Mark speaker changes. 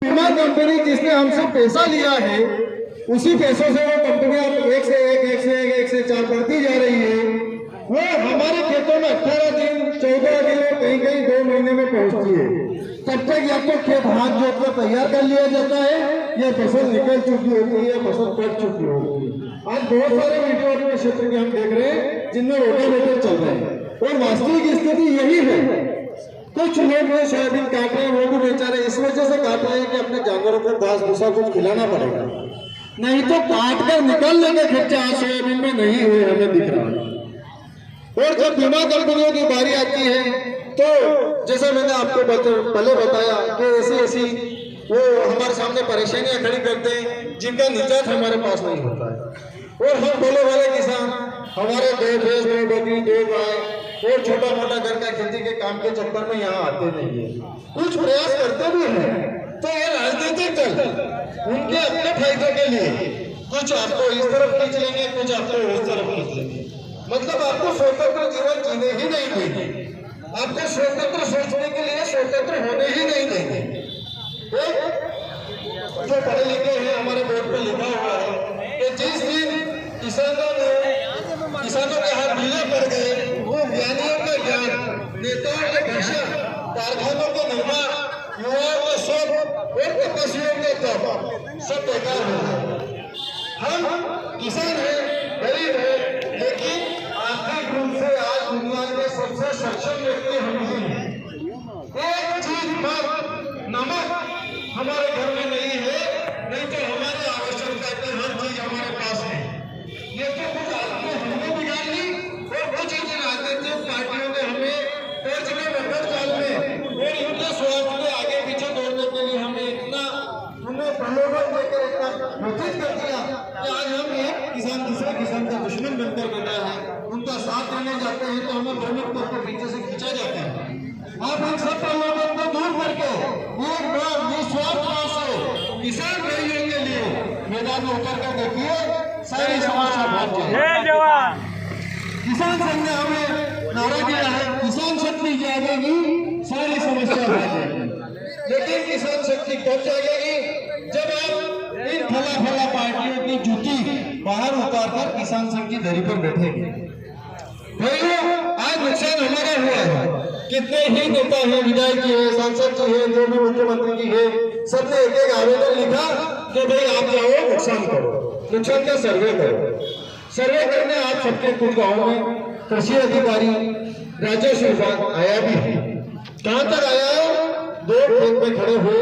Speaker 1: बीमा कंपनी जिसने हमसे पैसा लिया है उसी पैसों से वो कंपनियां एक से 4 बढ़ती जा रही है। वो हमारे खेतों में 18 दिन 14 दिन और कहीं कहीं 2 महीने में पहुंचती है। तब तक या तो खेत हाथ जोत कर तैयार कर लिया जाता है या फसल निकल चुकी होती है या फसल कट चुकी होती है। आज बहुत सारे वीडियो अपने क्षेत्र के हम देख रहे हैं जिनमें रोटावेटर चल रहे हैं और वास्तविक स्थिति यही है। कुछ लोग वो सोयाबीन काट रहे हैं, वो भी बेचारे इस वजह से काट रहे हैं कि अपने जानवरों को घास भूसा कुछ खिलाना पड़ेगा, नहीं तो काट कर निकलने का खर्चा आज सोयाबीन में नहीं हुए हमें दिख रहा है। और जब बीमा कंपनियों की बारी आती है तो जैसा मैंने आपको पहले बताया कि ऐसी वो हमारे सामने परेशानियां खड़ी करते हैं जिनका निजात हमारे पास नहीं होता है। और हम भोले वाले किसान हमारे 2 भैंस 2 बकरी 2 गाय और छोटा मोटा घर का खेती के काम के चक्कर में यहाँ आते नहीं है। कुछ प्रयास करते भी हैं तो ये राजनीतिक दल उनके अपने फायदे के लिए कुछ आपको इस तरफ खींच लेंगे, कुछ आपको उस तरफ खींच लेंगे। मतलब आपको स्वतंत्र जीवन जीने ही नहीं देंगे, आपको स्वतंत्र सोचने के लिए स्वतंत्र होने ही नहीं देंगे। जो पढ़े लिखे हैं हमारे बोर्ड पे लिखा हुआ है कि जिस दिन किसानों के हाथ ढीले पड़ गए, वो ज्ञानियों का ज्ञान, नेताओं का भाषण, कारखानों का निर्माण, युवाओं का शोध और तपस्वियों का तप सब बेकार हो गए। हम किसान हैं, गरीब हैं, लेकिन आर्थिक रूप से आज दुनिया के सबसे सक्षम व्यक्ति हम ही हैं। एक चीज पर नमक हमारे घर में नहीं है, नहीं तो हमारी आवश्यकता की हर चीज हमारे पास है। ये तो कुछ आदमी हमने बिगाड़ ली और कुछ इन राजनीतिक पार्टियों ने हमें कर्ज में मदद काल में और इनके स्वार्थ के आगे पीछे दौड़ने के लिए हमें इतना प्रलोभन देकर इतना मोहित कर दिया कि आज हम एक किसान दूसरे किसान का दुश्मन बनकर बैठा है। उनका साथ देने जाते हैं तो हमें भ्रमित करके पीछे से खींचा जाता है। आप इन सब प्रलोभन को दूर करके एक बार निस्वार्थ भाव से किसान भाइयों के लिए मैदान में उतर कर देखिए, सारी समस्या भाग जाएगी। किसान संघ ने हमें नारा दिया है, किसान शक्ति जागेगी सारी समस्या भाग जाएगी। लेकिन किसान शक्ति कब जागेगी? जब आप इन फला पार्टियों की जूती बाहर उतारकर किसान संघ की दरी पर बैठेंगे। भाइयों, आज नुकसान हमारा हुआ है। कितने ही नेता हैं, विधायक जी है, सांसद जी है, जो भी मुख्यमंत्री जी है, सबने एक आवेदन लिखा कि भाई आप जाओ नुकसान करो, नुकसान का सर्वे करो। सर्वे करने आप सबके कुछ गाँव में कृषि अधिकारी राजस्व विभाग आया भी है। कहाँ तक आया है? 2 खेत में खड़े हुए